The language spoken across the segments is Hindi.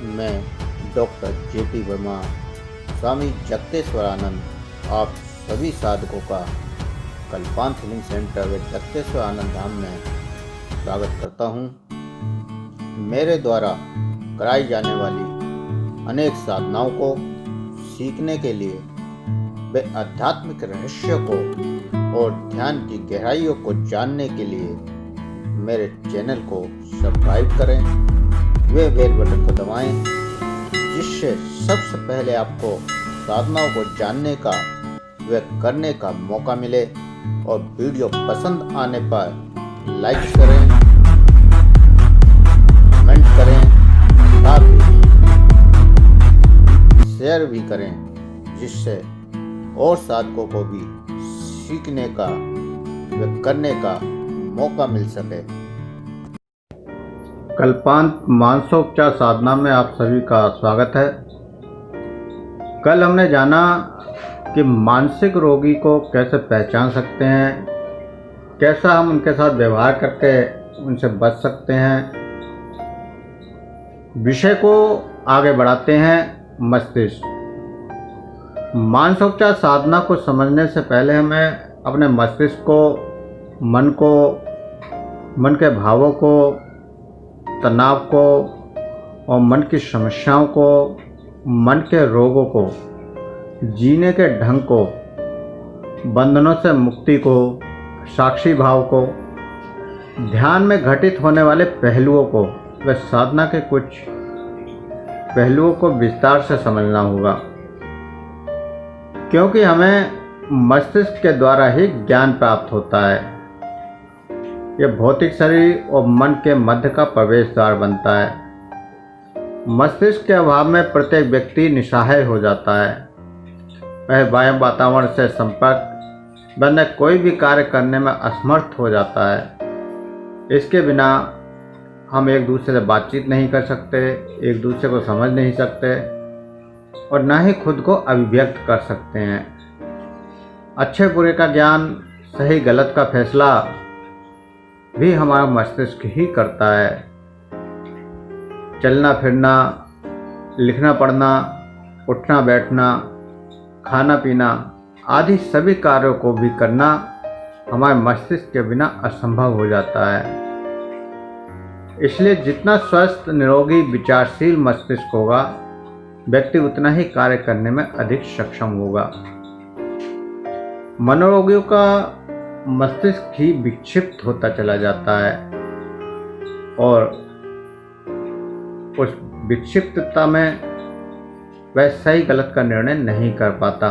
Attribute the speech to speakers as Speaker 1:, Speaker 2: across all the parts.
Speaker 1: मैं डॉक्टर जेपी वर्मा, स्वामी जगतेश्वरानंद आप सभी साधकों का कल्पांत हीलिंग सेंटर व जगतेश्वर आनंद धाम में स्वागत करता हूँ। मेरे द्वारा कराई जाने वाली अनेक साधनाओं को सीखने के लिए व आध्यात्मिक रहस्यों को और ध्यान की गहराइयों को जानने के लिए मेरे चैनल को सब्सक्राइब करें, वे बेल बटन को दबाएं, जिससे सबसे पहले आपको साधनाओं को जानने का व करने का मौका मिले। और वीडियो पसंद आने पर लाइक करें, कमेंट करें, साथ ही शेयर भी करें, जिससे और साधकों को भी सीखने का व करने का मौका मिल सके। कल्पांत मानसोपचार साधना में आप सभी का स्वागत है। कल हमने जाना कि मानसिक रोगी को कैसे पहचान सकते हैं, कैसा हम उनके साथ व्यवहार करके उनसे बच सकते हैं। विषय को आगे बढ़ाते हैं। मस्तिष्क। मानसोपचार साधना को समझने से पहले हमें अपने मस्तिष्क को, मन के भावों को, तनाव को और मन की समस्याओं को, मन के रोगों को, जीने के ढंग को, बंधनों से मुक्ति को, साक्षी भाव को, ध्यान में घटित होने वाले पहलुओं को व साधना के कुछ पहलुओं को विस्तार से समझना होगा, क्योंकि हमें मस्तिष्क के द्वारा ही ज्ञान प्राप्त होता है। यह भौतिक शरीर और मन के मध्य का प्रवेश द्वार बनता है। मस्तिष्क के अभाव में प्रत्येक व्यक्ति निस्सहाय हो जाता है। वह बाह्य वातावरण से संपर्क बने कोई भी कार्य करने में असमर्थ हो जाता है। इसके बिना हम एक दूसरे से बातचीत नहीं कर सकते, एक दूसरे को समझ नहीं सकते और न ही खुद को अभिव्यक्त कर सकते हैं। अच्छे बुरे का ज्ञान, सही गलत का फैसला भी हमारा मस्तिष्क ही करता है। चलना फिरना, लिखना पढ़ना, उठना बैठना, खाना पीना आदि सभी कार्यों को भी करना हमारे मस्तिष्क के बिना असंभव हो जाता है। इसलिए जितना स्वस्थ, निरोगी, विचारशील मस्तिष्क होगा, व्यक्ति उतना ही कार्य करने में अधिक सक्षम होगा। मनोरोगियों का मस्तिष्क ही विक्षिप्त होता चला जाता है और उस विक्षिप्तता में वह सही गलत का निर्णय नहीं कर पाता।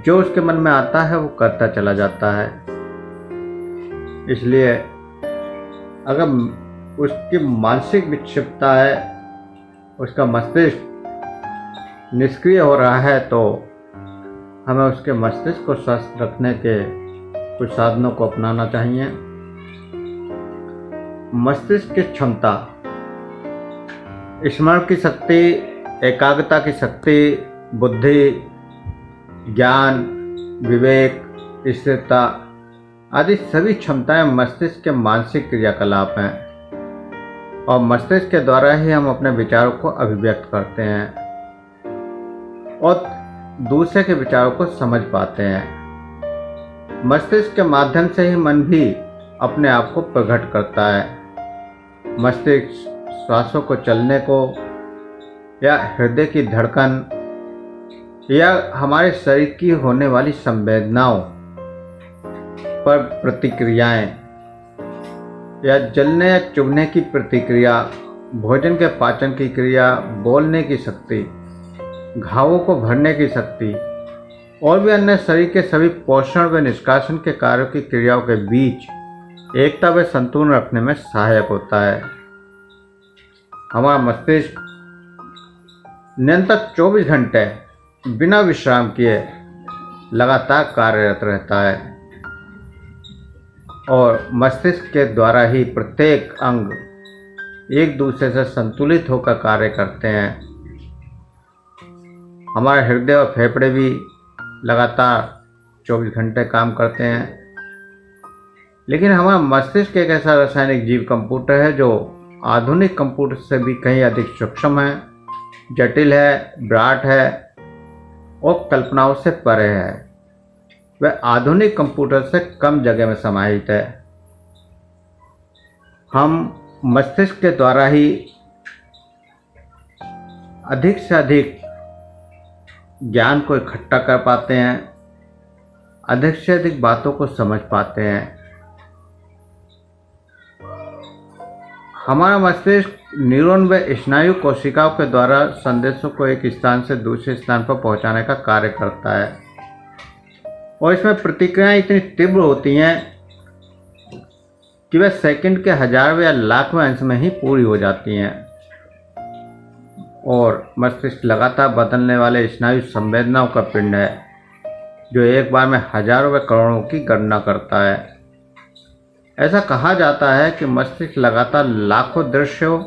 Speaker 1: जो उसके मन में आता है वो करता चला जाता है। इसलिए अगर उसकी मानसिक विक्षिप्तता है, उसका मस्तिष्क निष्क्रिय हो रहा है, तो हमें उसके मस्तिष्क को स्वस्थ रखने के कुछ साधनों को अपनाना चाहिए। मस्तिष्क की क्षमता, स्मरण की शक्ति, एकाग्रता की शक्ति, बुद्धि, ज्ञान, विवेक, स्थिरता आदि सभी क्षमताएं मस्तिष्क के मानसिक क्रियाकलाप हैं और मस्तिष्क के द्वारा ही हम अपने विचारों को अभिव्यक्त करते हैं और दूसरे के विचारों को समझ पाते हैं। मस्तिष्क के माध्यम से ही मन भी अपने आप को प्रकट करता है। मस्तिष्क श्वासों को चलने को या हृदय की धड़कन या हमारे शरीर की होने वाली संवेदनाओं पर प्रतिक्रियाएं या जलने या चुभने की प्रतिक्रिया, भोजन के पाचन की क्रिया, बोलने की शक्ति, घावों को भरने की शक्ति और भी अन्य शरीर के सभी पोषण व निष्कासन के कार्यों की क्रियाओं के बीच एकता व संतुलन रखने में सहायक होता है। हमारा मस्तिष्क निरंतर 24 घंटे बिना विश्राम किए लगातार कार्यरत रहता है और मस्तिष्क के द्वारा ही प्रत्येक अंग एक दूसरे से संतुलित होकर कार्य करते हैं। हमारे हृदय और फेफड़े भी लगातार 24 घंटे काम करते हैं, लेकिन हमारा मस्तिष्क एक ऐसा रासायनिक जीव कंप्यूटर है जो आधुनिक कंप्यूटर से भी कहीं अधिक सूक्ष्म है, जटिल है, विराट है और कल्पनाओं से परे है। वह आधुनिक कंप्यूटर से कम जगह में समाहित है। हम मस्तिष्क के द्वारा ही अधिक से अधिक ज्ञान को इकट्ठा कर पाते हैं, अधिक से अधिक बातों को समझ पाते हैं। हमारा मस्तिष्क न्यूरॉन व स्नायु कोशिकाओं के द्वारा संदेशों को एक स्थान से दूसरे स्थान पर पहुंचाने का कार्य करता है और इसमें प्रतिक्रियाएं इतनी तीव्र होती हैं कि वह सेकंड के हजारवें या लाखवें अंश में ही पूरी हो जाती हैं। और मस्तिष्क लगातार बदलने वाले स्नायु संवेदनाओं का पिंड है जो एक बार में हजारों व करोड़ों की गणना करता है। ऐसा कहा जाता है कि मस्तिष्क लगातार लाखों दृश्यों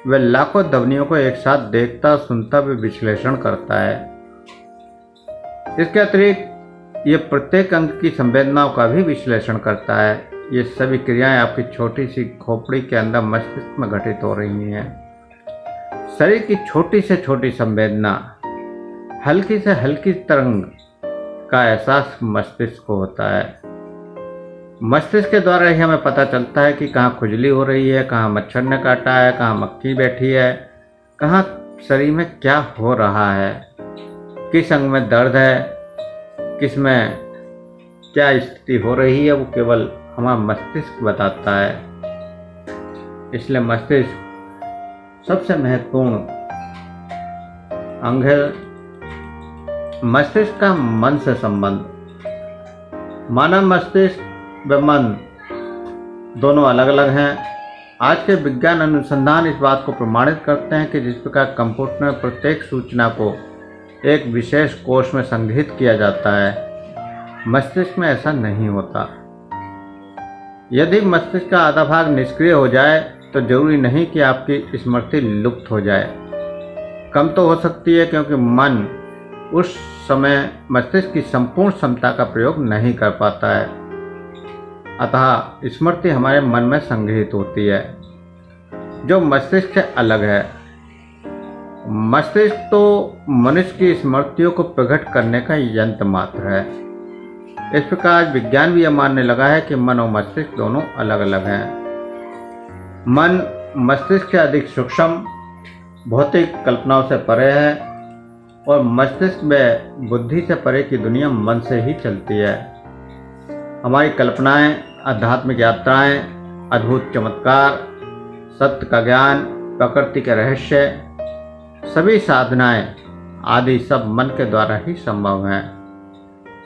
Speaker 1: व लाखों ध्वनियों को एक साथ देखता, सुनता व विश्लेषण करता है। इसके अतिरिक्त ये प्रत्येक अंग की संवेदनाओं का भी विश्लेषण करता है। ये सभी क्रियाएं आपकी छोटी सी खोपड़ी के अंदर मस्तिष्क में घटित हो रही हैं। शरीर की छोटी से छोटी संवेदना, हल्की से हल्की तरंग का एहसास मस्तिष्क को होता है। मस्तिष्क के द्वारा ही हमें पता चलता है कि कहाँ खुजली हो रही है, कहाँ मच्छर ने काटा है, कहाँ मक्खी बैठी है, कहाँ शरीर में क्या हो रहा है, किस अंग में दर्द है, किस में क्या स्थिति हो रही है, वो केवल हमारा मस्तिष्क बताता है। इसलिए मस्तिष्क सबसे महत्वपूर्ण अंग है। मस्तिष्क का मन से संबंध। मानव मस्तिष्क व मन दोनों अलग अलग हैं। आज के विज्ञान अनुसंधान इस बात को प्रमाणित करते हैं कि जिस प्रकार कंप्यूटर में प्रत्येक सूचना को एक विशेष कोश में संग्रहित किया जाता है, मस्तिष्क में ऐसा नहीं होता। यदि मस्तिष्क का आधा भाग निष्क्रिय हो जाए तो जरूरी नहीं कि आपकी स्मृति लुप्त हो जाए। कम तो हो सकती है क्योंकि मन उस समय मस्तिष्क की संपूर्ण क्षमता का प्रयोग नहीं कर पाता है। अतः स्मृति हमारे मन में संग्रहित होती है जो मस्तिष्क से अलग है। मस्तिष्क तो मनुष्य की स्मृतियों को प्रकट करने का यंत्र मात्र है। इस प्रकार विज्ञान भी यह मानने लगा है कि मन और मस्तिष्क दोनों अलग अलग हैं। मन मस्तिष्क से अधिक सूक्ष्म, भौतिक कल्पनाओं से परे है और मस्तिष्क में बुद्धि से परे की दुनिया मन से ही चलती है। हमारी कल्पनाएं, आध्यात्मिक यात्राएं, अद्भुत चमत्कार, सत्य का ज्ञान, प्रकृति के रहस्य, सभी साधनाएं आदि सब मन के द्वारा ही संभव हैं।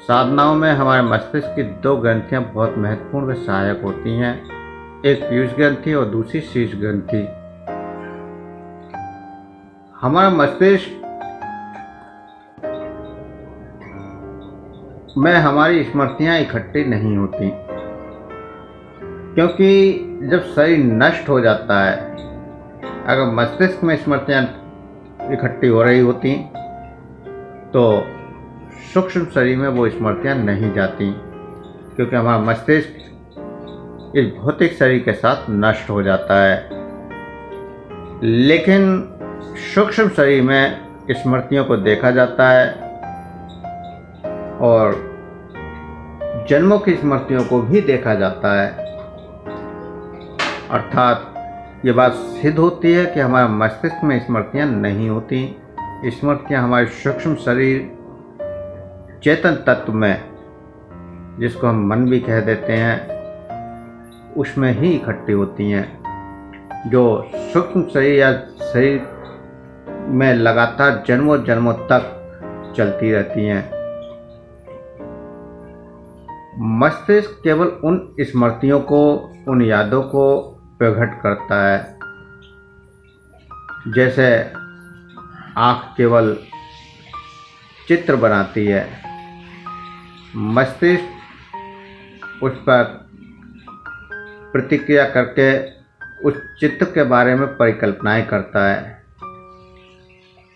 Speaker 1: साधनाओं में हमारे मस्तिष्क की दो ग्रंथियां बहुत महत्वपूर्ण व सहायक होती हैं, एक पीयूष ग्रंथि और दूसरी शीर्ष ग्रंथि। हमारा मस्तिष्क में हमारी स्मृतियां इकट्ठी नहीं होती क्योंकि जब शरीर नष्ट हो जाता है, अगर मस्तिष्क में स्मृतियां इकट्ठी हो रही होती तो सूक्ष्म शरीर में वो स्मृतियां नहीं जाती, क्योंकि हमारा मस्तिष्क इस भौतिक शरीर के साथ नष्ट हो जाता है। लेकिन सूक्ष्म शरीर में स्मृतियों को देखा जाता है और जन्मों की स्मृतियों को भी देखा जाता है। अर्थात ये बात सिद्ध होती है कि हमारे मस्तिष्क में स्मृतियां नहीं होती। स्मृतियां हमारे सूक्ष्म शरीर चेतन तत्व में, जिसको हम मन भी कह देते हैं, उसमें ही इकट्ठी होती हैं, जो सूक्ष्म शरीर या शरीर में लगातार जन्मों जन्मों तक चलती रहती हैं। मस्तिष्क केवल उन स्मृतियों को, उन यादों को प्रकट करता है। जैसे आँख केवल चित्र बनाती है, मस्तिष्क उस पर प्रतिक्रिया करके उस चित्र के बारे में परिकल्पनाएं करता है।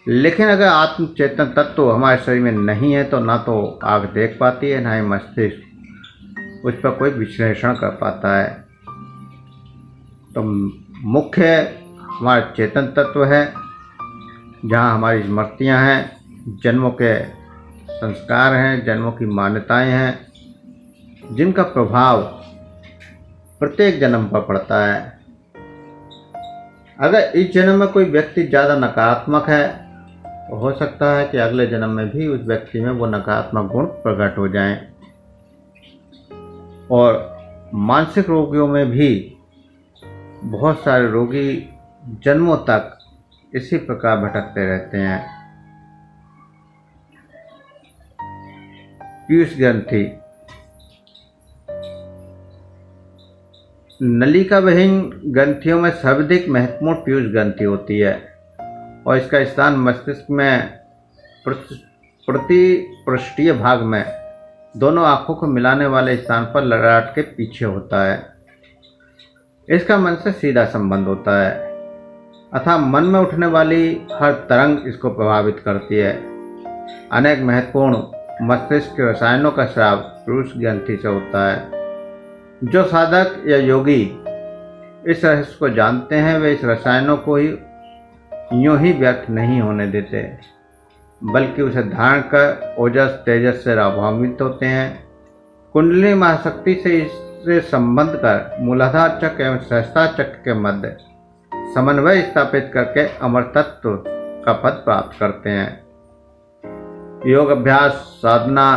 Speaker 1: लेकिन अगर आत्म चेतन तत्व हमारे शरीर में नहीं है तो ना तो आँख देख पाती है, ना ही मस्तिष्क उस पर कोई विश्लेषण कर पाता है। तो मुख्य हमारा चेतन तत्व है, जहाँ हमारी स्मृतियाँ हैं, जन्मों के संस्कार हैं, जन्मों की मान्यताएं हैं, जिनका प्रभाव प्रत्येक जन्म पर पड़ता है। अगर इस जन्म में कोई व्यक्ति ज़्यादा नकारात्मक है तो हो सकता है कि अगले जन्म में भी उस व्यक्ति में वो नकारात्मक गुण प्रकट हो जाएं। और मानसिक रोगियों में भी बहुत सारे रोगी जन्मों तक इसी प्रकार भटकते रहते हैं। पीयूष ग्रंथि नलिका विहीन ग्रंथियों में सर्वाधिक महत्वपूर्ण पीयूष ग्रंथि होती है और इसका स्थान मस्तिष्क में प्रतिपृष्ठीय भाग में दोनों आँखों को मिलाने वाले स्थान पर ललाट के पीछे होता है। इसका मन से सीधा संबंध होता है, अतः मन में उठने वाली हर तरंग इसको प्रभावित करती है। अनेक महत्वपूर्ण मस्तिष्क के रसायनों का स्राव पीयूष ग्रंथि से होता है। जो साधक या योगी इस रहस्य को जानते हैं वे इस रसायनों को यूं ही व्यर्थ नहीं होने देते, बल्कि उसे धारण कर ओजस तेजस से लाभान्वित होते हैं। कुंडली महाशक्ति से इससे संबंध कर मूलाधार चक्र एवं सहस्त्रार चक्र के मध्य समन्वय स्थापित करके अमर तत्व का पद प्राप्त करते हैं। योग अभ्यास साधना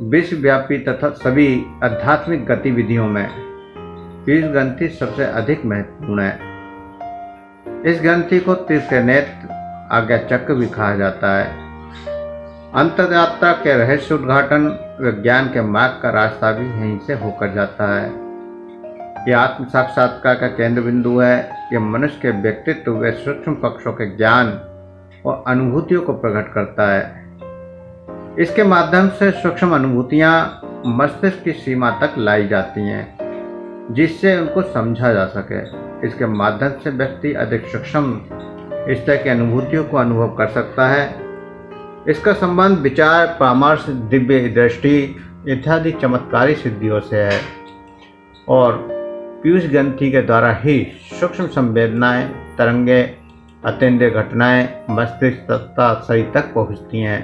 Speaker 1: विश्वव्यापी तथा सभी आध्यात्मिक गतिविधियों में पीयूष ग्रंथि सबसे अधिक महत्वपूर्ण है। इस ग्रंथि को तीसरे नेत्र आज्ञा चक्र भी कहा जाता है। अंतर्यात्रा के रहस्य उद्घाटन व ज्ञान के मार्ग का रास्ता भी यहीं से होकर जाता है। यह आत्म साक्षात्कार का केंद्र बिंदु है। यह मनुष्य के व्यक्तित्व व सूक्ष्म पक्षों के ज्ञान और अनुभूतियों को प्रकट करता है। इसके माध्यम से सूक्ष्म अनुभूतियाँ मस्तिष्क की सीमा तक लाई जाती हैं, जिससे उनको समझा जा सके। इसके माध्यम से व्यक्ति अधिक सूक्ष्म स्तर की अनुभूतियों को अनुभव कर सकता है। इसका संबंध विचार, परामर्श, दिव्य दृष्टि इत्यादि चमत्कारी सिद्धियों से है और पीयूष ग्रंथि के द्वारा ही सूक्ष्म संवेदनाएं, तरंगे, अतीन्द्रिय घटनाएं मस्तिष्क तथा शरीर तक पहुँचती हैं।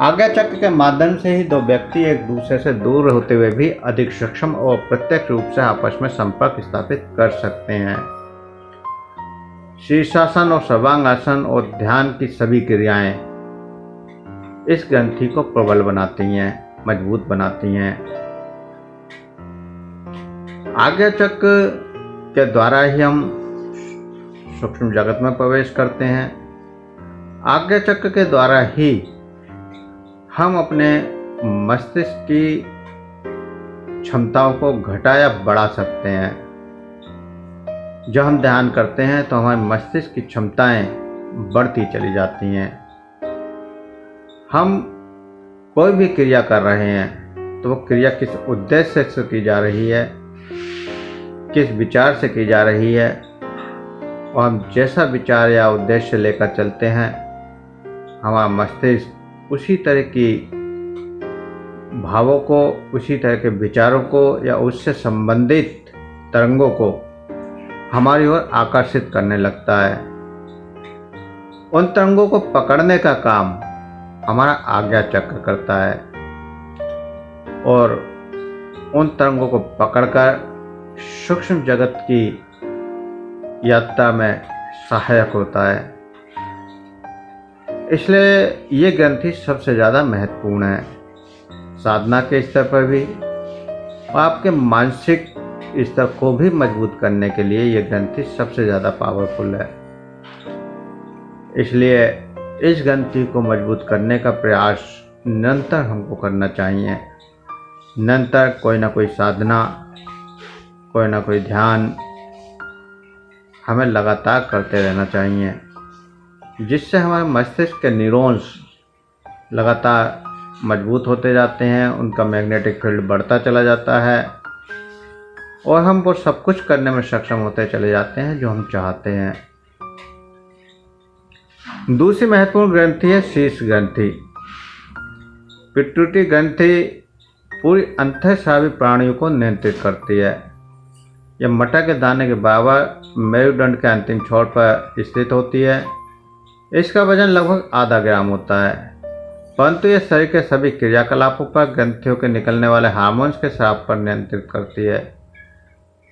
Speaker 1: आज्ञा चक्र के माध्यम से ही दो व्यक्ति एक दूसरे से दूर होते हुए भी अधिक सूक्ष्म और प्रत्यक्ष रूप से आपस में संपर्क स्थापित कर सकते हैं। शीर्षासन और सर्वांगासन और ध्यान की सभी क्रियाएं इस ग्रंथि को प्रबल बनाती हैं, मजबूत बनाती हैं। आज्ञा चक्र के द्वारा ही हम सूक्ष्म जगत में प्रवेश करते हैं। आज्ञा चक्र के द्वारा ही हम अपने मस्तिष्क की क्षमताओं को घटा या बढ़ा सकते हैं। जब हम ध्यान करते हैं तो हमारे मस्तिष्क की क्षमताएं बढ़ती चली जाती हैं। हम कोई भी क्रिया कर रहे हैं तो वो क्रिया किस उद्देश्य से की जा रही है, किस विचार से की जा रही है, और हम जैसा विचार या उद्देश्य लेकर चलते हैं हमारा मस्तिष्क उसी तरह की भावों को, उसी तरह के विचारों को या उससे संबंधित तरंगों को हमारी ओर आकर्षित करने लगता है। उन तरंगों को पकड़ने का काम हमारा आज्ञा चक्र करता है और उन तरंगों को पकड़कर सूक्ष्म जगत की यात्रा में सहायक होता है। इसलिए ये ग्रंथि सबसे ज़्यादा महत्वपूर्ण है साधना के स्तर पर भी और आपके मानसिक स्तर को भी मजबूत करने के लिए ये ग्रंथि सबसे ज़्यादा पावरफुल है। इसलिए इस ग्रंथि को मजबूत करने का प्रयास निरंतर हमको करना चाहिए। निरंतर कोई ना कोई साधना, कोई ना कोई ध्यान हमें लगातार करते रहना चाहिए, जिससे हमारे मस्तिष्क के न्यूरॉन्स लगातार मजबूत होते जाते हैं, उनका मैग्नेटिक फील्ड बढ़ता चला जाता है और हम वो सब कुछ करने में सक्षम होते चले जाते हैं जो हम चाहते हैं। दूसरी महत्वपूर्ण ग्रंथि है शीर्ष ग्रंथि। पिट्यूटरी ग्रंथि पूरी अंतःस्रावी प्राणियों को नियंत्रित करती है। यह मटर के दाने के बराबर मेरुदंड के अंतिम छोर पर स्थित होती है। इसका वजन लगभग आधा ग्राम होता है, परंतु यह शरीर के सभी क्रियाकलापों पर, ग्रंथियों के निकलने वाले हार्मोन्स के स्राव पर नियंत्रित करती है।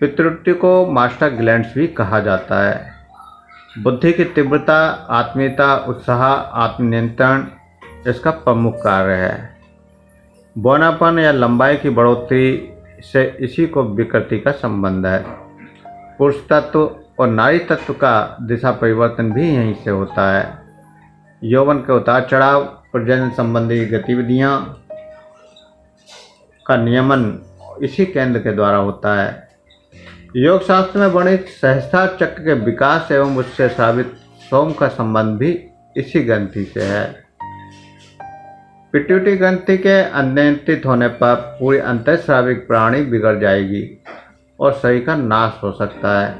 Speaker 1: पितृत्व को मास्टर ग्लैंड्स भी कहा जाता है। बुद्धि की तीव्रता, आत्मीयता, उत्साह, आत्मनियंत्रण इसका प्रमुख कार्य है। बौनापन या लंबाई की बढ़ोतरी से इसी को विकृति का संबंध है। पुरुष तत्व और नारी तत्व का दिशा परिवर्तन भी यहीं से होता है। यौवन के उतार चढ़ाव, प्रजनन संबंधी गतिविधियां का नियमन इसी केंद्र के द्वारा होता है। योग शास्त्र में वर्णित सहस्त्रार चक्र के विकास एवं उससे साबित सोम का संबंध भी इसी ग्रंथि से है। पिट्यूटरी ग्रंथि के अनियंत्रित होने पर पूरी अंतःस्राविक प्राणी बिगड़ जाएगी और शरीर का नाश हो सकता है।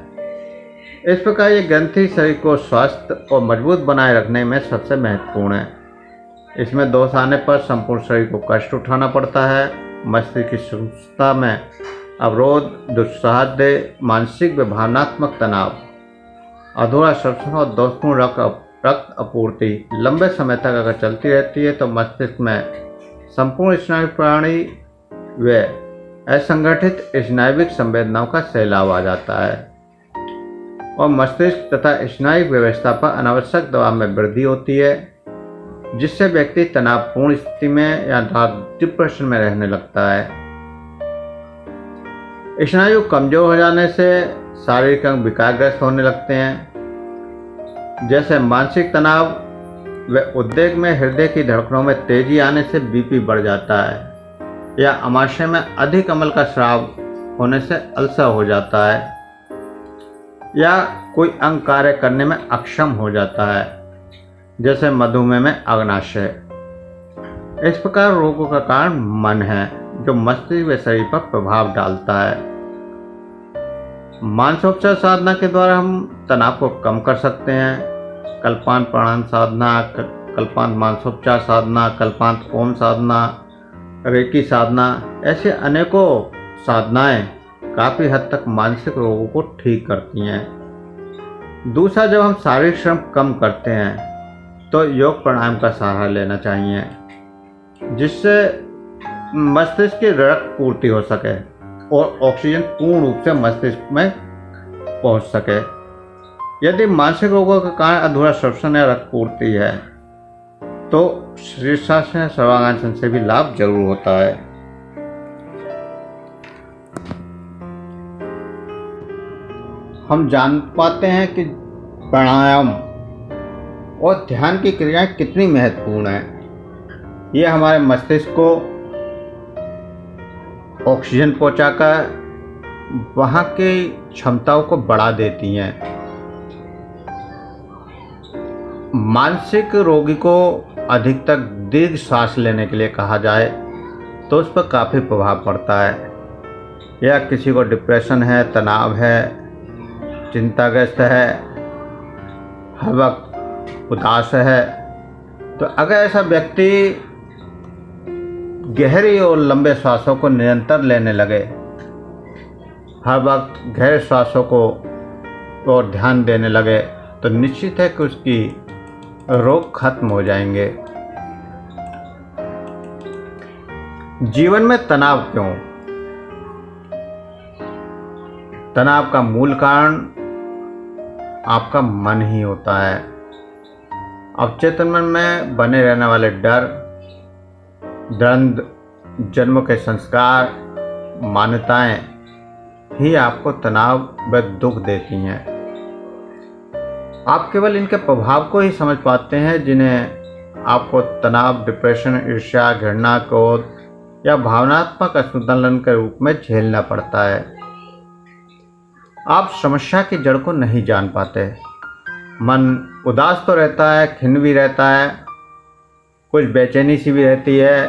Speaker 1: इस प्रकार ये ग्रंथि शरीर को स्वस्थ और मजबूत बनाए रखने में सबसे महत्वपूर्ण है। इसमें दोष आने पर संपूर्ण शरीर को कष्ट उठाना पड़ता है। मस्तिष्क की सुस्ता में अवरोध, दुस्साहस, मानसिक व भावनात्मक तनाव, अधूरा श्वसन और दोषपूर्ण रक्त आपूर्ति लंबे समय तक अगर चलती रहती है तो मस्तिष्क में संपूर्ण स्नायु प्रणाली व असंगठित स्नायुविक संवेदनाओं का सैलाब आ जाता है और मस्तिष्क तथा स्नायु व्यवस्था पर अनावश्यक दबाव में वृद्धि होती है, जिससे व्यक्ति तनावपूर्ण स्थिति में या डिप्रेशन में रहने लगता है। स्नायु कमजोर हो जाने से शारीरिक अंग विकारग्रस्त होने लगते हैं, जैसे मानसिक तनाव व उद्वेग में हृदय की धड़कनों में तेजी आने से बीपी बढ़ जाता है या आमाशय में अधिक अम्ल का स्राव होने से अल्सर हो जाता है या कोई अंग कार्य करने में अक्षम हो जाता है, जैसे मधुमेह में अग्नाशय। इस प्रकार रोगों का कारण मन है, जो मस्तिष्क व शरीर पर प्रभाव डालता है। मानसोपचार साधना के द्वारा हम तनाव को कम कर सकते हैं। कल्पांत प्राणायाम साधना, कल्पांत मानसोपचार साधना, कल्पांत ओम साधना, रेकी साधना, ऐसे अनेकों साधनाएं काफ़ी हद तक मानसिक रोगों को ठीक करती हैं। दूसरा, जब हम शारीरिक श्रम कम करते हैं तो योग प्राणायाम का सहारा लेना चाहिए, जिससे मस्तिष्क की रक्त पूर्ति हो सके और ऑक्सीजन पूर्ण रूप से मस्तिष्क में पहुंच सके। यदि मानसिक रोगों का कारण अधूरा श्वसन या रक्त पूर्ति है तो शीर्षासन, सर्वांगासन से भी लाभ जरूर होता है। हम जान पाते हैं कि प्राणायाम और ध्यान की क्रियाएं कितनी महत्वपूर्ण हैं। ये हमारे मस्तिष्क को ऑक्सीजन पहुंचाकर वहाँ की क्षमताओं को बढ़ा देती हैं। मानसिक रोगी को अधिकतर दीर्घ सांस लेने के लिए कहा जाए तो उस पर काफ़ी प्रभाव पड़ता है। या किसी को डिप्रेशन है, तनाव है, चिंताग्रस्त है, हर वक्त उदास है, तो अगर ऐसा व्यक्ति गहरी और लंबे सांसों को निरंतर लेने लगे, हर वक्त गहरे सांसों को और ध्यान देने लगे, तो निश्चित है कि उसकी रोग खत्म हो जाएंगे। जीवन में तनाव क्यों? तनाव का मूल कारण आपका मन ही होता है। अवचेतन मन में बने रहने वाले डर, द्वंद्व, जन्म के संस्कार, मान्यताएं ही आपको तनाव व दुख देती हैं। आप केवल इनके प्रभाव को ही समझ पाते हैं, जिन्हें आपको तनाव, डिप्रेशन, ईर्ष्या, घृणा, क्रोध या भावनात्मक असंतुलन के रूप में झेलना पड़ता है। आप समस्या की जड़ को नहीं जान पाते। मन उदास तो रहता है, खिन्न भी रहता है, कुछ बेचैनी सी भी रहती है,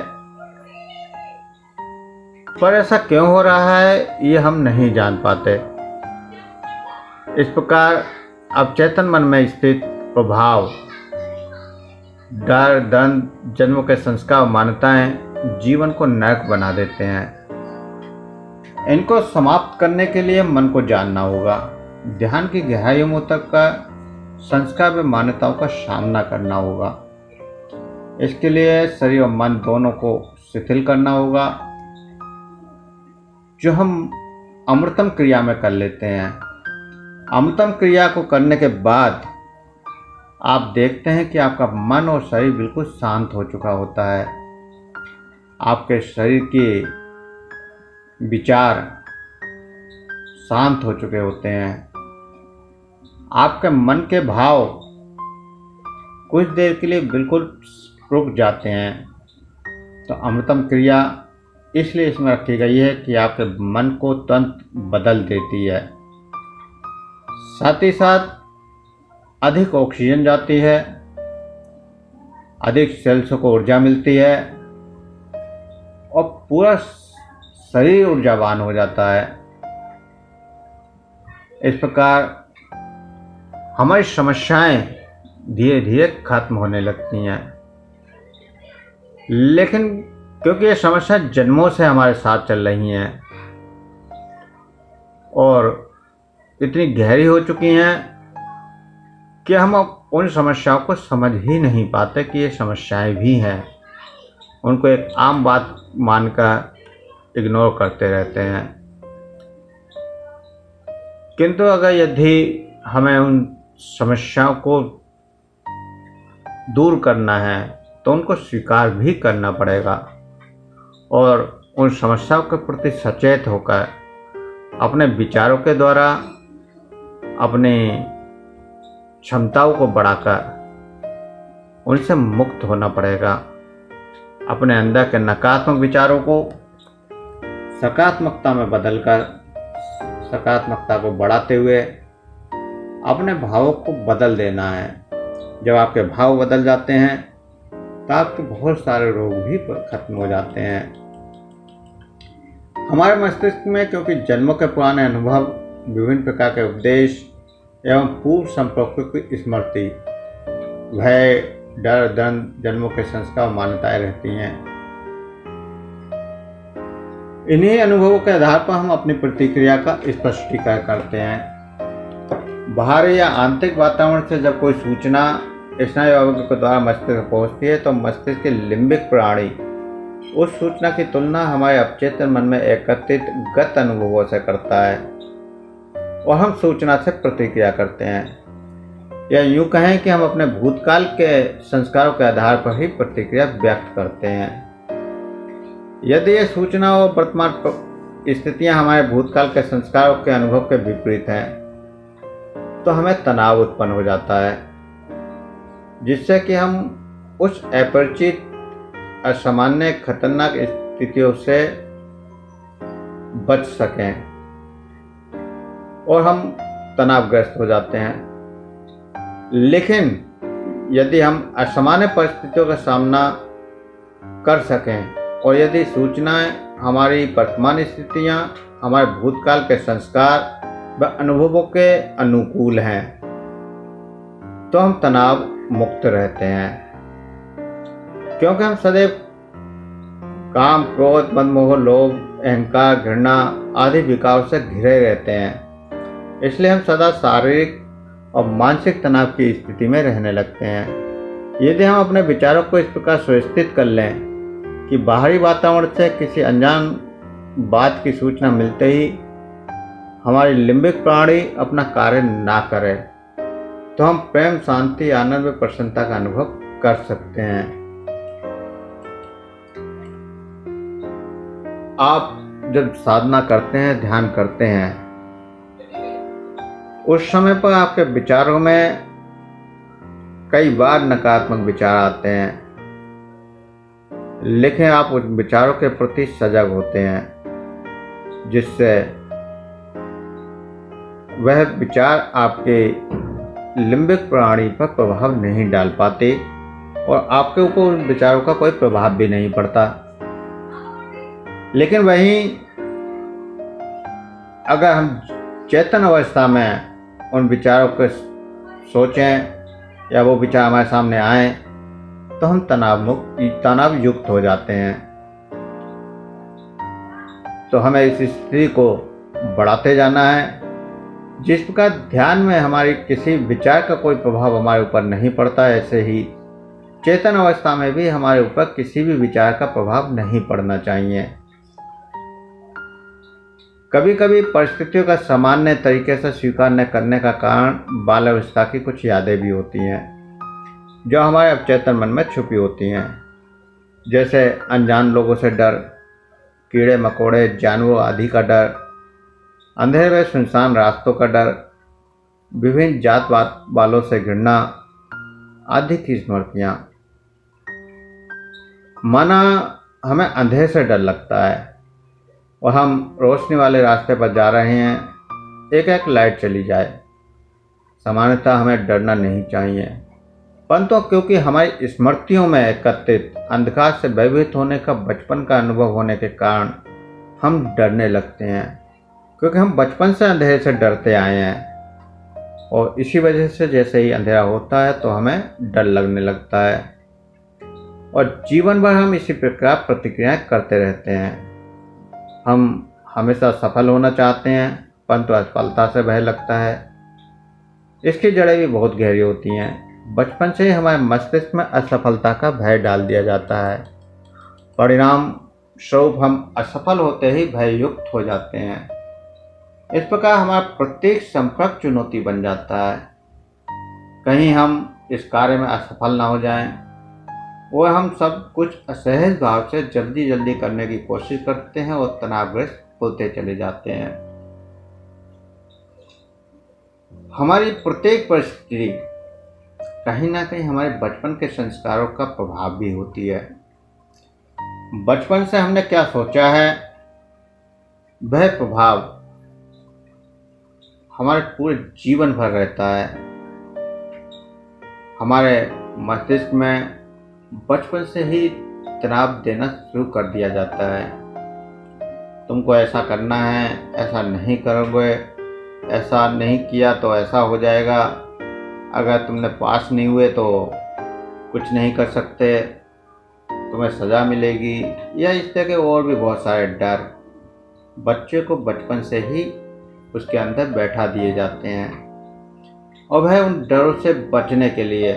Speaker 1: पर ऐसा क्यों हो रहा है ये हम नहीं जान पाते। इस प्रकार अवचेतन मन में स्थित प्रभाव, डर, द्वंद्व, जन्मों के संस्कार और मान्यताएं जीवन को नरक बना देते हैं। इनको समाप्त करने के लिए मन को जानना होगा। ध्यान की गहराइयों तक का संस्कार व मान्यताओं का सामना करना होगा। इसके लिए शरीर और मन दोनों को शिथिल करना होगा, जो हम अमृतम क्रिया में कर लेते हैं। अमृतम क्रिया को करने के बाद आप देखते हैं कि आपका मन और शरीर बिल्कुल शांत हो चुका होता है। आपके शरीर के विचार शांत हो चुके होते हैं। आपके मन के भाव कुछ देर के लिए बिल्कुल रुक जाते हैं। तो अमृतम क्रिया इसलिए इसमें रखी गई है कि आपके मन को तुरंत बदल देती है। साथ ही साथ अधिक ऑक्सीजन जाती है, अधिक सेल्स को ऊर्जा मिलती है और पूरा शरीर ऊर्जावान हो जाता है। इस प्रकार हमारी समस्याएं धीरे धीरे खत्म होने लगती हैं। लेकिन क्योंकि ये समस्या जन्मों से हमारे साथ चल रही हैं और इतनी गहरी हो चुकी हैं कि हम उन समस्याओं को समझ ही नहीं पाते कि ये समस्याएं भी हैं। उनको एक आम बात मानकर इग्नोर करते रहते हैं। किंतु अगर यदि हमें उन समस्याओं को दूर करना है तो उनको स्वीकार भी करना पड़ेगा और उन समस्याओं के प्रति सचेत होकर अपने विचारों के द्वारा अपने क्षमताओं को बढ़ाकर उनसे मुक्त होना पड़ेगा। अपने अंदर के नकारात्मक विचारों को सकारात्मकता में बदलकर सकारात्मकता को बढ़ाते हुए अपने भावों को बदल देना है। जब आपके भाव बदल जाते हैं तो आपके बहुत सारे रोग भी खत्म हो जाते हैं। हमारे मस्तिष्क में क्योंकि जन्मों के पुराने अनुभव, विभिन्न प्रकार के उपदेश एवं पूर्व संपर्कों की स्मृति, भय, डर, दंड, जन्मों के संस्कार, मान्यताएं रहती हैं। इन्हीं अनुभवों के आधार पर हम अपनी प्रतिक्रिया का स्पष्टीकरण करते हैं। बाहरी या आंतरिक वातावरण से जब कोई सूचना स्नायु के द्वारा मस्तिष्क पहुंचती है तो मस्तिष्क की लिम्बिक प्रणाली उस सूचना की तुलना हमारे अवचेतन मन में एकत्रित गत अनुभवों से करता है और हम सूचना से प्रतिक्रिया करते हैं। या यूँ कहें कि हम अपने भूतकाल के संस्कारों के आधार पर ही प्रतिक्रिया व्यक्त करते हैं। यदि ये सूचना और वर्तमान स्थितियां हमारे भूतकाल के संस्कारों के अनुभव के विपरीत हैं तो हमें तनाव उत्पन्न हो जाता है, जिससे कि हम उस अपरिचित, असामान्य, खतरनाक स्थितियों से बच सकें और हम तनावग्रस्त हो जाते हैं। लेकिन यदि हम असामान्य परिस्थितियों का सामना कर सकें और यदि सूचनाएं हमारी वर्तमान स्थितियां हमारे भूतकाल के संस्कार व अनुभवों के अनुकूल हैं तो हम तनाव मुक्त रहते हैं। क्योंकि हम सदैव काम, क्रोध, मदमोह, लोभ, अहंकार, घृणा आदि विकारों से घिरे रहते हैं। इसलिए हम सदा शारीरिक और मानसिक तनाव की स्थिति में रहने लगते हैं। यदि हम अपने विचारों को इस प्रकार सुव्यवस्थित कर लें कि बाहरी वातावरण से किसी अनजान बात की सूचना मिलते ही हमारी लिम्बिक प्रणाली अपना कार्य ना करे तो हम प्रेम, शांति, आनंद व प्रसन्नता का अनुभव कर सकते हैं। आप जब साधना करते हैं, ध्यान करते हैं, उस समय पर आपके विचारों में कई बार नकारात्मक विचार आते हैं, लेकिन आप उन विचारों के प्रति सजग होते हैं, जिससे वह विचार आपके लिम्बिक प्रणाली पर प्रभाव नहीं डाल पाते और आपके ऊपर उन विचारों का कोई प्रभाव भी नहीं पड़ता। लेकिन वहीं अगर हम चेतन अवस्था में उन विचारों को सोचें या वो विचार हमारे सामने आए तो हम तनाव युक्त हो जाते हैं। तो हमें इस स्थिति को बढ़ाते जाना है। जिस प्रकार ध्यान में हमारी किसी विचार का कोई प्रभाव हमारे ऊपर नहीं पड़ता, ऐसे ही चेतन अवस्था में भी हमारे ऊपर किसी भी विचार का प्रभाव नहीं पड़ना चाहिए। कभी कभी परिस्थितियों का सामान्य तरीके से स्वीकार न करने का कारण बाल्यावस्था की कुछ यादें भी होती हैं जो हमारे अवचेतन मन में छुपी होती हैं, जैसे अनजान लोगों से डर, कीड़े मकोड़े, जानवरों आदि का डर, अंधेरे में सुनसान रास्तों का डर, विभिन्न जात वालों से घृणा आदि की स्मृतियाँ। माना हमें अंधेरे से डर लगता है और हम रोशनी वाले रास्ते पर जा रहे हैं, एक लाइट चली जाए। सामान्यतः हमें डरना नहीं चाहिए, परंतु क्योंकि हमारी स्मृतियों में एकत्रित अंधकार से भयभीत होने का बचपन का अनुभव होने के कारण हम डरने लगते हैं, क्योंकि हम बचपन से अंधेरे से डरते आए हैं और इसी वजह से जैसे ही अंधेरा होता है तो हमें डर लगने लगता है और जीवन भर हम इसी प्रकार प्रतिक्रियाएं करते रहते हैं। हम हमेशा सफल होना चाहते हैं, परंतु असफलता से भय लगता है। इसकी जड़ें भी बहुत गहरी होती हैं। बचपन से ही हमारे मस्तिष्क में असफलता का भय डाल दिया जाता है। परिणाम स्वरूप हम असफल होते ही भययुक्त हो जाते हैं। इस प्रकार हमारा प्रत्येक संपर्क चुनौती बन जाता है। कहीं हम इस कार्य में असफल ना हो जाएं, और हम सब कुछ असहज भाव से जल्दी करने की कोशिश करते हैं और तनावग्रस्त होते चले जाते हैं। हमारी प्रत्येक परिस्थिति कहीं ना कहीं हमारे बचपन के संस्कारों का प्रभाव भी होती है। बचपन से हमने क्या सोचा है, वह प्रभाव हमारे पूरे जीवन भर रहता है। हमारे मस्तिष्क में बचपन से ही तनाव देना शुरू कर दिया जाता है। तुमको ऐसा करना है, ऐसा नहीं करोगे, ऐसा नहीं किया तो ऐसा हो जाएगा, अगर तुमने पास नहीं हुए तो कुछ नहीं कर सकते, तुम्हें सज़ा मिलेगी, या इस तरह के और भी बहुत सारे डर बच्चे को बचपन से ही उसके अंदर बैठा दिए जाते हैं और वह उन डरों से बचने के लिए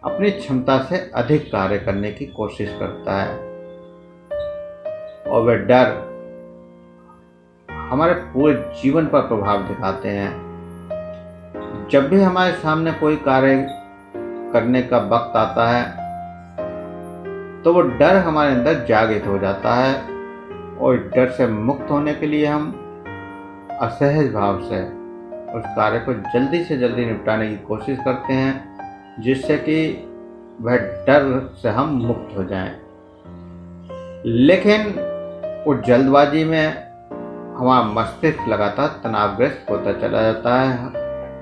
Speaker 1: अपनी क्षमता से अधिक कार्य करने की कोशिश करता है। और वह डर हमारे पूरे जीवन पर प्रभाव दिखाते हैं। जब भी हमारे सामने कोई कार्य करने का वक्त आता है तो वो डर हमारे अंदर जागृत हो जाता है और डर से मुक्त होने के लिए हम असहज भाव से उस कार्य को जल्दी से जल्दी निपटाने की कोशिश करते हैं, जिससे कि वह डर से हम मुक्त हो जाएं। लेकिन उस जल्दबाजी में हमारा मस्तिष्क लगातार तनावग्रस्त होता चला जाता है,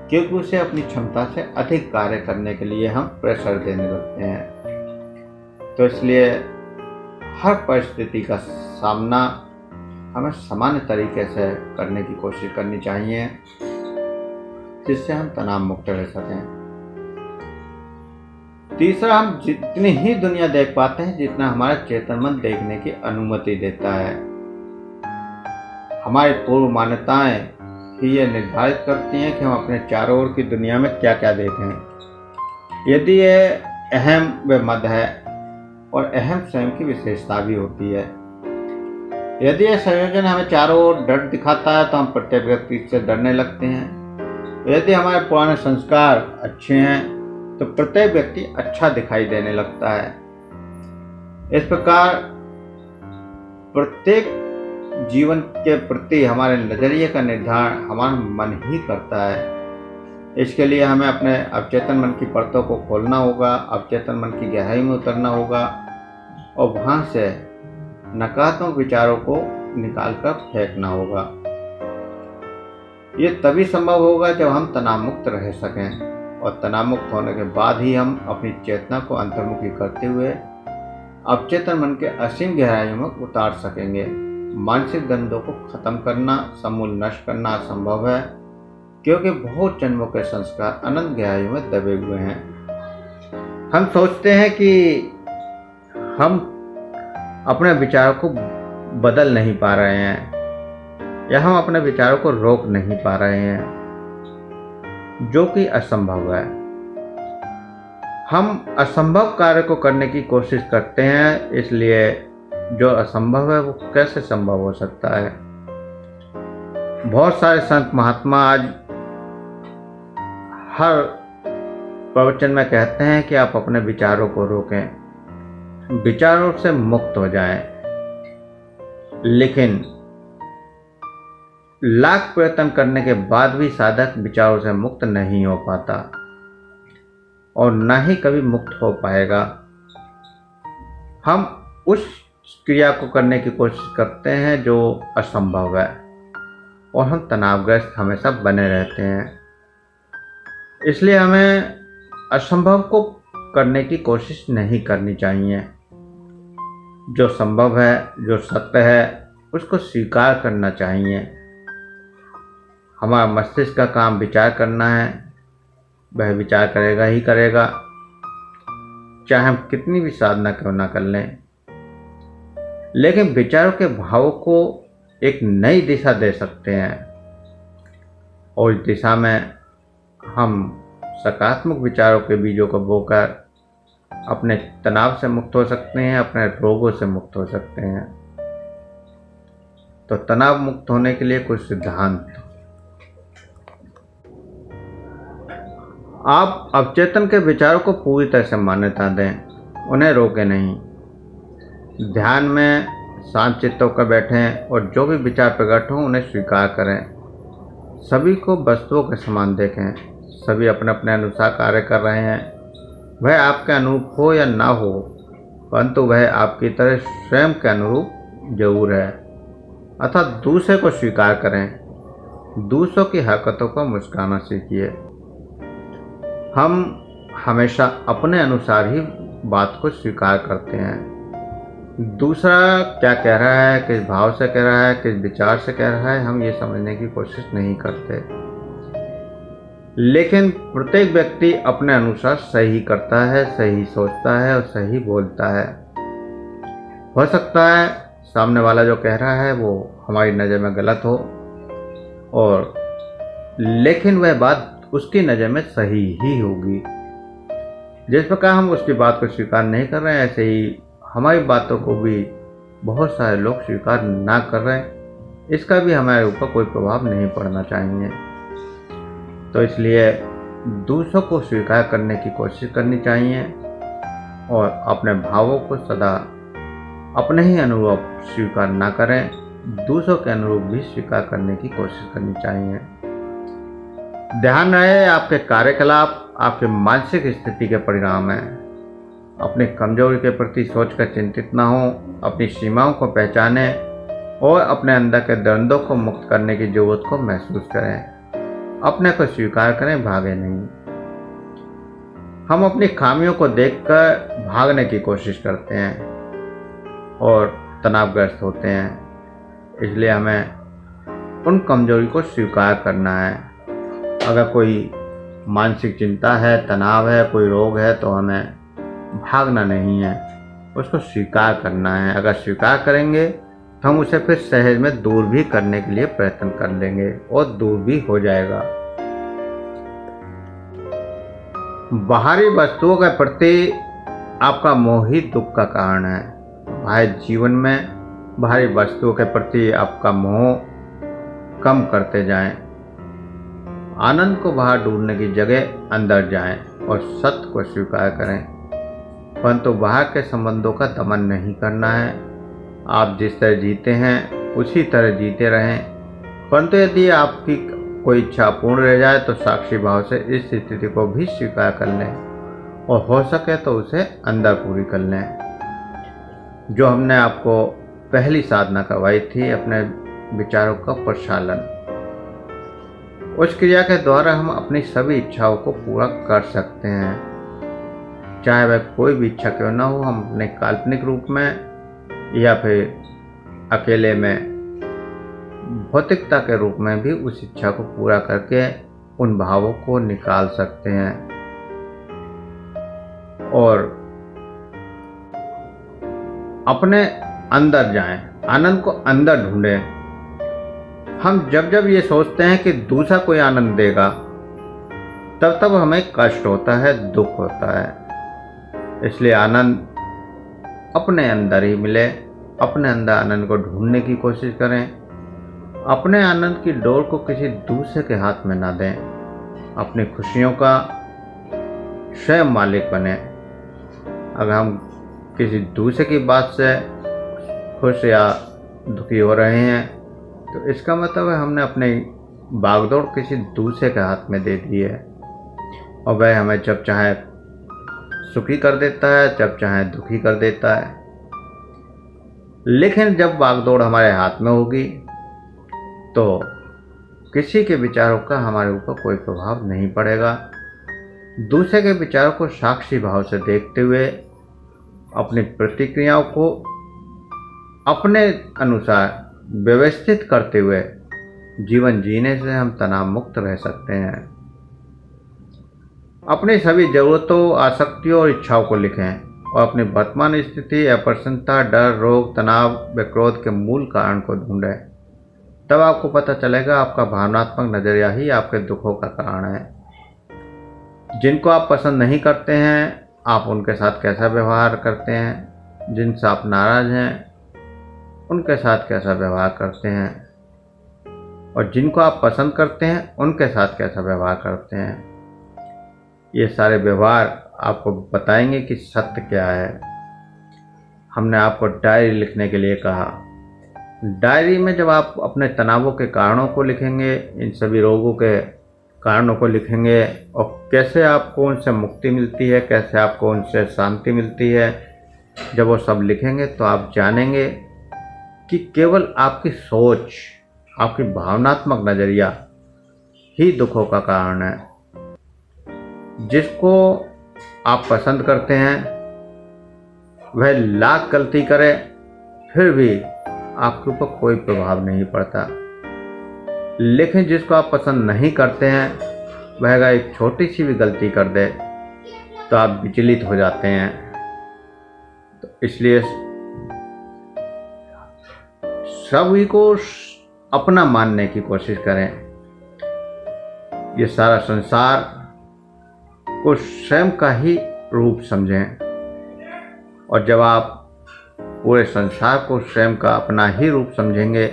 Speaker 1: क्योंकि उसे अपनी क्षमता से अधिक कार्य करने के लिए हम प्रेशर देने लगते हैं। तो इसलिए हर परिस्थिति का सामना हमें सामान्य तरीके से करने की कोशिश करनी चाहिए, जिससे हम तनाव मुक्त रह सकें। तीसरा, हम जितनी ही दुनिया देख पाते हैं जितना हमारा चेतन मन देखने की अनुमति देता है। हमारी पूर्व मान्यताएं ही ये निर्धारित करती हैं कि हम अपने चारों ओर की दुनिया में क्या क्या देखें। यदि ये अहम व मद है और अहम स्वयं की विशेषता भी होती है। यदि यह संयोजन हमें चारों ओर डर दिखाता है तो हम प्रत्येक व्यक्ति से डरने लगते हैं। यदि हमारे पुराने संस्कार अच्छे हैं तो प्रत्येक व्यक्ति अच्छा दिखाई देने लगता है। इस प्रकार प्रत्येक जीवन के प्रति हमारे नजरिए का निर्धारण हमारा मन ही करता है। इसके लिए हमें अपने अवचेतन मन की परतों को खोलना होगा, अवचेतन मन की गहराई में उतरना होगा और वहाँ से नकारात्मक विचारों को निकालकर फेंकना होगा। ये तभी संभव होगा जब हम तनाव मुक्त रह सकें, और तनाव मुक्त होने के बाद ही हम अपनी चेतना को अंतर्मुखी करते हुए अवचेतन मन के असीम गहराइयों में उतार सकेंगे। मानसिक द्वंद्वों को खत्म करना, समूल नष्ट करना असंभव है, क्योंकि बहुत जन्मों के संस्कार अनंत गहराइयों में दबे हुए हैं। हम सोचते हैं कि हम अपने विचारों को बदल नहीं पा रहे हैं या हम अपने विचारों को रोक नहीं पा रहे हैं, जो कि असंभव है। हम असंभव कार्य को करने की कोशिश करते हैं, इसलिए जो असंभव है वो कैसे संभव हो सकता है। बहुत सारे संत महात्मा आज हर प्रवचन में कहते हैं कि आप अपने विचारों को रोकें, विचारों से मुक्त हो जाएं। लेकिन लाख प्रयत्न करने के बाद भी साधक विचारों से मुक्त नहीं हो पाता और न ही कभी मुक्त हो पाएगा। हम उस क्रिया को करने की कोशिश करते हैं जो असंभव है और हम तनावग्रस्त हमेशा बने रहते हैं। इसलिए हमें असंभव को करने की कोशिश नहीं करनी चाहिए। जो संभव है, जो सत्य है, उसको स्वीकार करना चाहिए। हमारा मस्तिष्क का काम विचार करना है, वह विचार करेगा ही करेगा, चाहे हम कितनी भी साधना क्यों ना कर लें। लेकिन विचारों के भावों को एक नई दिशा दे सकते हैं और इस दिशा में हम सकारात्मक विचारों के बीजों को बोकर अपने तनाव से मुक्त हो सकते हैं, अपने रोगों से मुक्त हो सकते हैं। तो तनाव मुक्त होने के लिए कुछ सिद्धांत। आप अवचेतन के विचारों को पूरी तरह से मान्यता दें, उन्हें रोकें नहीं। ध्यान में शांत चित्त होकर बैठें और जो भी विचार प्रकट हो उन्हें स्वीकार करें। सभी को वस्तुओं के समान देखें, सभी अपने अपने अनुसार कार्य कर रहे हैं। वह आपके अनुरूप हो या ना हो, परंतु वह आपकी तरह स्वयं के अनुरूप जरूर है। अतः दूसरे को स्वीकार करें, दूसरों की हरकतों को मुस्कुराना सीखिए। हम हमेशा अपने अनुसार ही बात को स्वीकार करते हैं। दूसरा क्या कह रहा है, किस भाव से कह रहा है, किस विचार से कह रहा है, हम ये समझने की कोशिश नहीं करते। लेकिन प्रत्येक व्यक्ति अपने अनुसार सही करता है, सही सोचता है और सही बोलता है। हो सकता है सामने वाला जो कह रहा है वो हमारी नज़र में गलत हो, और लेकिन वह बात उसकी नज़र में सही ही होगी। जिस प्रकार हम उसकी बात को स्वीकार नहीं कर रहे हैं, ऐसे ही हमारी बातों को भी बहुत सारे लोग स्वीकार ना कर रहे हैं। इसका भी हमारे ऊपर कोई प्रभाव नहीं पड़ना चाहिए। तो इसलिए दूसरों को स्वीकार करने की कोशिश करनी चाहिए और अपने भावों को सदा अपने ही अनुरूप स्वीकार ना करें, दूसरों के अनुरूप भी स्वीकार करने की कोशिश करनी चाहिए। ध्यान रहे आपके कार्यकलाप आपके मानसिक स्थिति के परिणाम हैं। अपनी कमजोरी के प्रति सोचकर चिंतित ना हो, अपनी सीमाओं को पहचानें और अपने अंदर के द्वंद्वों को मुक्त करने की जरूरत को महसूस करें। अपने को स्वीकार करें, भागे नहीं। हम अपनी खामियों को देखकर भागने की कोशिश करते हैं और तनावग्रस्त होते हैं। इसलिए हमें उन कमजोरी को स्वीकार करना है। अगर कोई मानसिक चिंता है, तनाव है, कोई रोग है, तो हमें भागना नहीं है, उसको स्वीकार करना है। अगर स्वीकार करेंगे तो हम उसे फिर सहज में दूर भी करने के लिए प्रयत्न कर लेंगे और दूर भी हो जाएगा। बाहरी वस्तुओं के प्रति आपका मोह ही दुख का कारण है। बाह्य जीवन में बाहरी वस्तुओं के प्रति आपका मोह कम करते जाएं। आनंद को बाहर ढूंढने की जगह अंदर जाएं और सत्य को स्वीकार करें। परंतु बाहर के संबंधों का दमन नहीं करना है। आप जिस तरह जीते हैं उसी तरह जीते रहें। परंतु यदि आपकी कोई इच्छा पूर्ण रह जाए तो साक्षी भाव से इस स्थिति को भी स्वीकार कर लें और हो सके तो उसे अंदर पूरी कर लें। जो हमने आपको पहली साधना करवाई थी, अपने विचारों का प्रक्षालन, उस क्रिया के द्वारा हम अपनी सभी इच्छाओं को पूरा कर सकते हैं। चाहे वह कोई भी इच्छा क्यों ना हो, हम अपने काल्पनिक रूप में या फिर अकेले में भौतिकता के रूप में भी उस इच्छा को पूरा करके उन भावों को निकाल सकते हैं। और अपने अंदर जाएं, आनंद को अंदर ढूंढें। हम जब जब ये सोचते हैं कि दूसरा कोई आनंद देगा, तब तब हमें कष्ट होता है, दुख होता है। इसलिए आनंद अपने अंदर ही मिले। अपने अंदर आनंद को ढूंढने की कोशिश करें। अपने आनंद की डोर को किसी दूसरे के हाथ में ना दें। अपनी खुशियों का स्वयं मालिक बने। अगर हम किसी दूसरे की बात से खुश या दुखी हो रहे हैं, तो इसका मतलब है हमने अपनी भागदौड़ किसी दूसरे के हाथ में दे दी है, और वह हमें जब चाहे सुखी कर देता है, जब चाहे दुखी कर देता है। लेकिन जब भागदौड़ हमारे हाथ में होगी, तो किसी के विचारों का हमारे ऊपर कोई प्रभाव नहीं पड़ेगा। दूसरे के विचारों को साक्षी भाव से देखते हुए अपनी प्रतिक्रियाओं को अपने अनुसार व्यवस्थित करते हुए जीवन जीने से हम तनाव मुक्त रह सकते हैं। अपनी सभी जरूरतों, आसक्तियों और इच्छाओं को लिखें और अपनी वर्तमान स्थिति, अप्रसन्नता, डर, रोग, तनाव व क्रोध के मूल कारण को ढूंढें। तब आपको पता चलेगा आपका भावनात्मक नजरिया ही आपके दुखों का कारण है। जिनको आप पसंद नहीं करते हैं, आप उनके साथ कैसा व्यवहार करते हैं। जिनसे आप नाराज हैं, उनके साथ कैसा व्यवहार करते हैं। और जिनको आप पसंद करते हैं, उनके साथ कैसा व्यवहार करते हैं। ये सारे व्यवहार आपको बताएंगे कि सत्य क्या है। हमने आपको डायरी लिखने के लिए कहा। डायरी में जब आप अपने तनावों के कारणों को लिखेंगे, इन सभी रोगों के कारणों को लिखेंगे, और कैसे आपको उनसे मुक्ति मिलती है, कैसे आपको उनसे शांति मिलती है, जब वो सब लिखेंगे तो आप जानेंगे कि केवल आपकी सोच, आपकी भावनात्मक नज़रिया ही दुखों का कारण है। जिसको आप पसंद करते हैं, वह लाख गलती करे, फिर भी आपके ऊपर कोई प्रभाव नहीं पड़ता। लेकिन जिसको आप पसंद नहीं करते हैं, वह अगर एक छोटी सी भी गलती कर दे तो आप विचलित हो जाते हैं। तो इसलिए सभी को अपना मानने की कोशिश करें। ये सारा संसार को स्वयं का ही रूप समझें, और जब आप पूरे संसार को स्वयं का अपना ही रूप समझेंगे,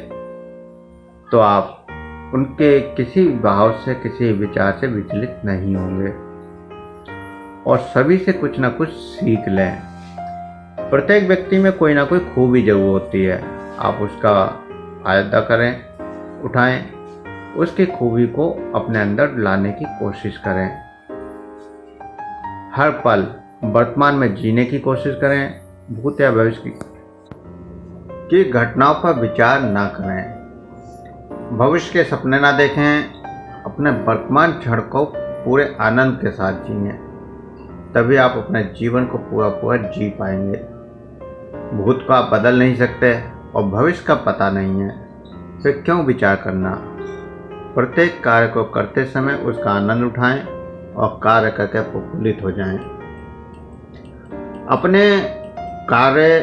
Speaker 1: तो आप उनके किसी भाव से, किसी विचार से विचलित नहीं होंगे, और सभी से कुछ ना कुछ सीख लें। प्रत्येक व्यक्ति में कोई ना कोई खूबी जरूर होती है। आप उसका फायदा करें, उठाएं, उसकी खूबी को अपने अंदर लाने की कोशिश करें। हर पल वर्तमान में जीने की कोशिश करें। भूत या भविष्य की घटनाओं पर विचार ना करें। भविष्य के सपने ना देखें। अपने वर्तमान क्षण को पूरे आनंद के साथ जिएं। तभी आप अपने जीवन को पूरा पूरा जी पाएंगे। भूत को आप बदल नहीं सकते और भविष्य का पता नहीं है, फिर क्यों विचार करना। प्रत्येक कार्य को करते समय उसका आनंद उठाएं और कार्य करके प्रफुल्लित हो जाएं। अपने कार्य,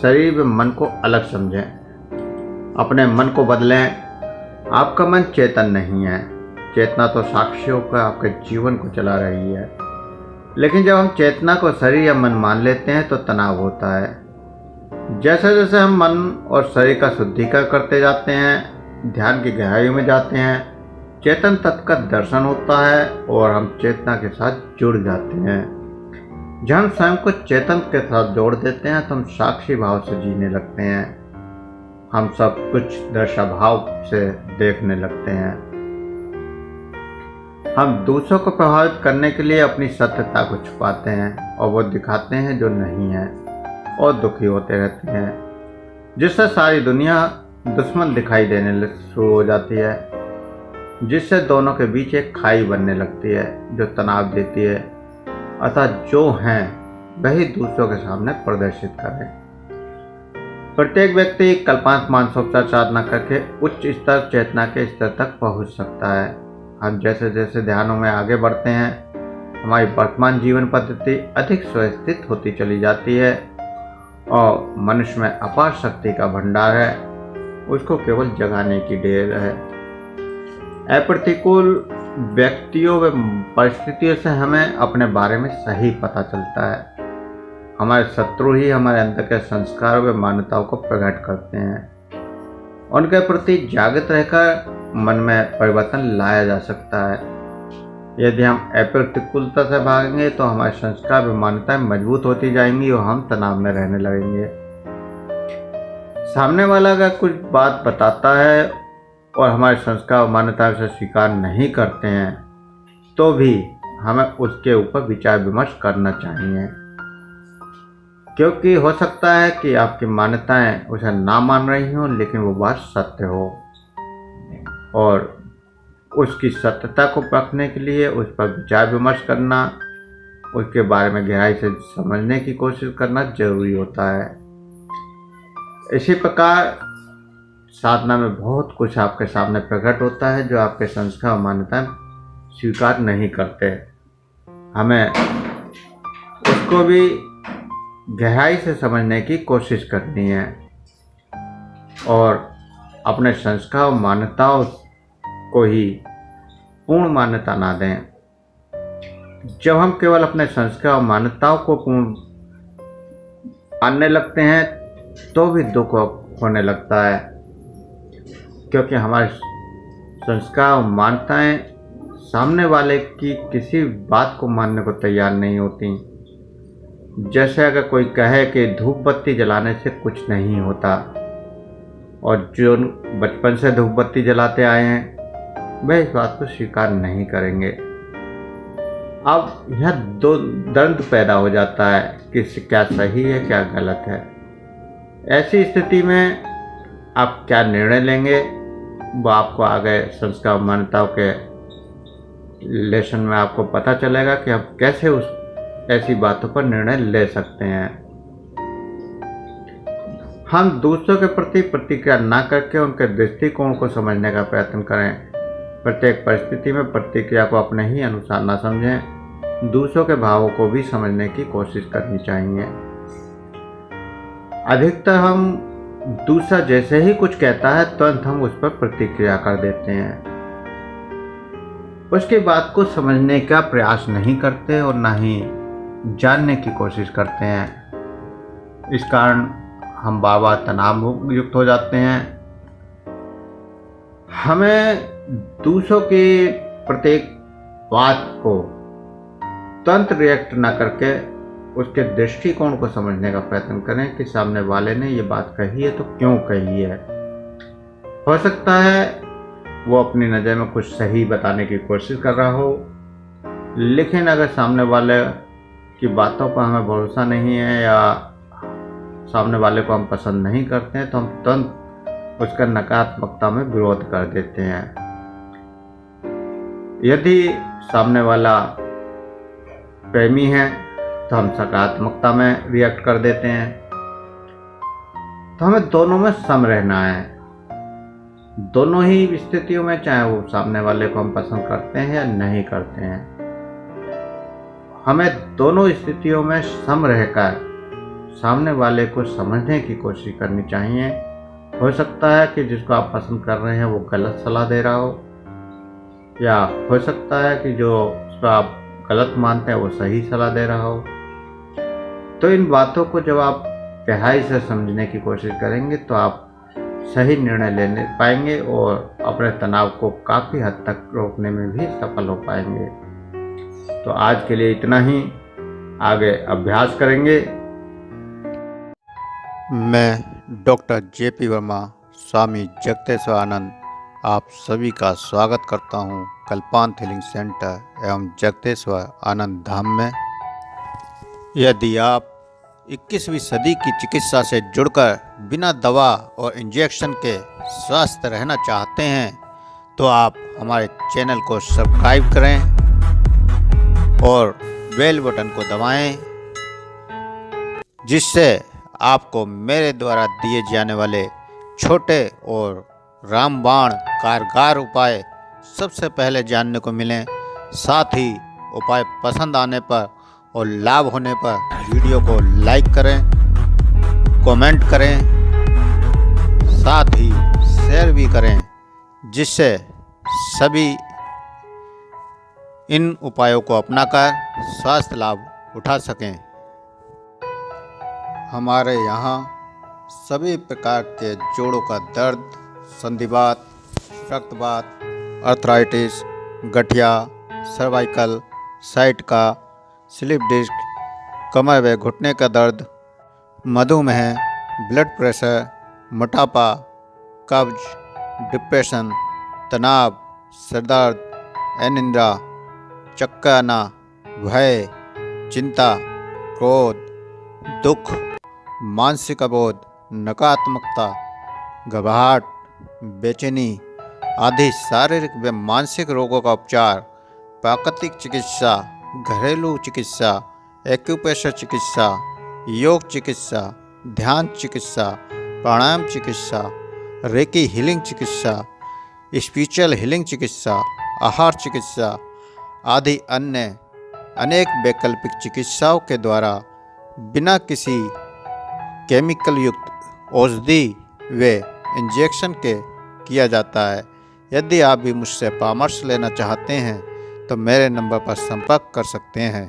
Speaker 1: शरीर व मन को अलग समझें। अपने मन को बदलें। आपका मन चेतन नहीं है। चेतना तो साक्षी होकर आपके जीवन को चला रही है। लेकिन जब हम चेतना को शरीर या मन मान लेते हैं तो तनाव होता है। जैसे जैसे हम मन और शरीर का शुद्धिकरण करते जाते हैं, ध्यान की गहराई में जाते हैं, चेतन तत्व का दर्शन होता है और हम चेतना के साथ जुड़ जाते हैं। जब हम स्वयं को चेतन के साथ जोड़ देते हैं तो हम साक्षी भाव से जीने लगते हैं। हम सब कुछ दर्शा भाव से देखने लगते हैं। हम दूसरों को प्रभावित करने के लिए अपनी सत्यता को छुपाते हैं और वो दिखाते हैं जो नहीं है, और दुखी होते रहते हैं, जिससे सारी दुनिया दुश्मन दिखाई देने शुरू हो जाती है, जिससे दोनों के बीच एक खाई बनने लगती है जो तनाव देती है। अतः जो हैं वही दूसरों के सामने प्रदर्शित करें। प्रत्येक व्यक्ति कल्पांत मानसोपचार साधना करके उच्च स्तर चेतना के स्तर तक पहुंच सकता है। हम जैसे जैसे ध्यानों में आगे बढ़ते हैं, हमारी वर्तमान जीवन पद्धति अधिक सुस्थित होती चली जाती है और मनुष्य में अपार शक्ति का भंडार है, उसको केवल जगाने की देर है। अप्रतिकूल व्यक्तियों व परिस्थितियों से हमें अपने बारे में सही पता चलता है। हमारे शत्रु ही हमारे अंदर के संस्कार व मान्यताओं को प्रकट करते हैं। उनके प्रति जागृत रहकर मन में परिवर्तन लाया जा सकता है। यदि हम अप्रतिकूलता से भागेंगे तो हमारे संस्कार व मान्यताएं मजबूत होती जाएंगी और हम तनाव में रहने लगेंगे। सामने वाला अगर कुछ बात बताता है और हमारे संस्कार और मान्यताएं से स्वीकार नहीं करते हैं तो भी हमें उसके ऊपर विचार विमर्श करना चाहिए, क्योंकि हो सकता है कि आपकी मान्यताएं उसे ना मान रही हों लेकिन वो बात सत्य हो, और उसकी सत्यता को परखने के लिए उस पर विचार विमर्श करना, उसके बारे में गहराई से समझने की कोशिश करना जरूरी होता है। इसी प्रकार साधना में बहुत कुछ आपके सामने प्रकट होता है जो आपके संस्कार और मान्यताएं स्वीकार नहीं करते। हमें उसको भी गहराई से समझने की कोशिश करनी है और अपने संस्कार और मान्यताओं को ही पूर्ण मान्यता ना दें। जब हम केवल अपने संस्कार और मान्यताओं को पूर्ण मानने लगते हैं तो भी दुख होने लगता है, क्योंकि हमारे संस्कार और मान्यताएं सामने वाले की किसी बात को मानने को तैयार नहीं होती। जैसे अगर कोई कहे कि धूप बत्ती जलाने से कुछ नहीं होता, और जो बचपन से धूप बत्ती जलाते आए हैं वह इस बात को स्वीकार नहीं करेंगे। अब यह दो द्वंद्व पैदा हो जाता है कि क्या सही है क्या गलत है। ऐसी स्थिति में आप क्या निर्णय लेंगे वो आपको आगे संस्कार मान्यताओं के लेसन में आपको पता चलेगा कि आप कैसे उस ऐसी बातों पर निर्णय ले सकते हैं। हम दूसरों के प्रति प्रतिक्रिया ना करके उनके दृष्टिकोण को समझने का प्रयत्न करें। प्रत्येक परिस्थिति में प्रतिक्रिया को अपने ही अनुसार ना समझें, दूसरों के भावों को भी समझने की कोशिश करनी चाहिए। अधिकतर हम दूसरा जैसे ही कुछ कहता है तुरंत हम उस पर प्रतिक्रिया कर देते हैं, उसकी बात को समझने का प्रयास नहीं करते और ना ही जानने की कोशिश करते हैं। इस कारण हम बार बार तनाव युक्त हो जाते हैं। हमें दूसरों की प्रत्येक बात को तुरंत रिएक्ट न करके उसके दृष्टिकोण को समझने का प्रयत्न करें कि सामने वाले ने ये बात कही है तो क्यों कही है। हो सकता है वो अपनी नज़र में कुछ सही बताने की कोशिश कर रहा हो, लेकिन अगर सामने वाले की बातों पर हमें भरोसा नहीं है या सामने वाले को हम पसंद नहीं करते हैं तो हम तुरंत उसका नकारात्मकता में विरोध कर देते हैं। यदि सामने वाला प्रेमी है तो हम सकारात्मकता में रिएक्ट कर देते हैं। तो हमें दोनों में सम रहना है। दोनों ही स्थितियों में, चाहे वो सामने वाले को हम पसंद करते हैं या नहीं करते हैं, हमें दोनों स्थितियों में सम रहकर सामने वाले को समझने की कोशिश करनी चाहिए। हो सकता है कि जिसको आप पसंद कर रहे हैं वो गलत सलाह दे रहा हो, या हो सकता है कि जो उसको आप गलत मानते हैं वो सही सलाह दे रहा हो। तो इन बातों को जब आप गहराई से समझने की कोशिश करेंगे तो आप सही निर्णय लेने पाएंगे और अपने तनाव को काफ़ी हद तक रोकने में भी सफल हो पाएंगे। तो आज के लिए इतना ही, आगे अभ्यास करेंगे।
Speaker 2: मैं डॉक्टर JP वर्मा, स्वामी जगतेश्वर आनंद, आप सभी का स्वागत करता हूं कल्पांत हीलिंग सेंटर एवं जगतेश्वर आनंद धाम में। यदि आप 21वीं सदी की चिकित्सा से जुड़कर बिना दवा और इंजेक्शन के स्वस्थ रहना चाहते हैं तो आप हमारे चैनल को सब्सक्राइब करें और बेल बटन को दबाएं, जिससे आपको मेरे द्वारा दिए जाने वाले छोटे और रामबाण कारगर उपाय सबसे पहले जानने को मिलें। साथ ही उपाय पसंद आने पर और लाभ होने पर वीडियो को लाइक करें कमेंट करें, साथ ही शेयर भी करें, जिससे सभी इन उपायों को अपनाकर स्वास्थ्य लाभ उठा सकें। हमारे यहाँ सभी प्रकार के जोड़ों का दर्द, संधिवात, रक्तवात, अर्थराइटिस, गठिया, सर्वाइकल, साइटिका, स्लिप डिस्क, कमर व घुटने का दर्द, मधुमेह, ब्लड प्रेशर, मोटापा, कब्ज, डिप्रेशन, तनाव, सिरदर्द, अनिद्रा, चक्कर आना, भय, चिंता, क्रोध, दुख, मानसिक अबोध, नकारात्मकता, घबराहट, बेचैनी आदि शारीरिक व मानसिक रोगों का उपचार, प्राकृतिक चिकित्सा, घरेलू चिकित्सा, एक्यूप्रेशर चिकित्सा, योग चिकित्सा, ध्यान चिकित्सा, प्राणायाम चिकित्सा, रेकी हीलिंग चिकित्सा, स्पिरिचुअल हीलिंग चिकित्सा, आहार चिकित्सा आदि अन्य अनेक वैकल्पिक चिकित्साओं के द्वारा बिना किसी केमिकल युक्त औषधि व इंजेक्शन के किया जाता है। यदि आप भी मुझसे परामर्श लेना चाहते हैं तो मेरे नंबर पर संपर्क कर सकते हैं।